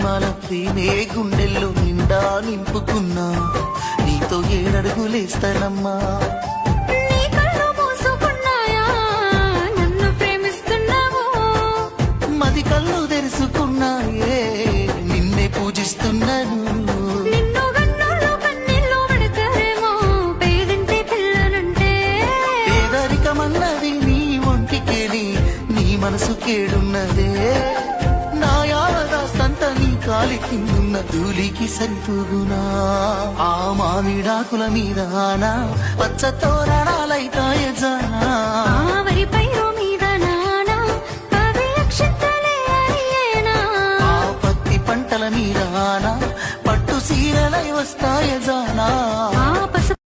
జన్మాల ప్రేమే గుండెల్లో నిండా నింపుకున్నా నీతో ఏడడుగులేస్తానమ్మా నీ కళ్ళు మూసుకున్నాయా నన్ను ప్రేమిస్తున్నావు మది కళ్ళు తెరుచుకున్నాయే నిన్నే పూజిస్తున్నాను నిన్ను గన్నుల్లో కన్నీళ్ళు పెడతారేమో పేదింటి పిల్లనంటే పేదరికమన్నది నీ ఒంటికేని నీ మనసు కేడున్నదే నా యావదాస్తంత నీ కాలి కిందున్న ధూళికి సరితూగునా ఆ మామిడాకుల మీద పచ్చ తోరణాలైతాయ జానా ఆ వరి పైరు మీద నానా అవి అక్షంతలే అయ్యేనా ఆ పత్తి పంటల మీద పట్టు సీరలై వస్తాయ జానా ఆ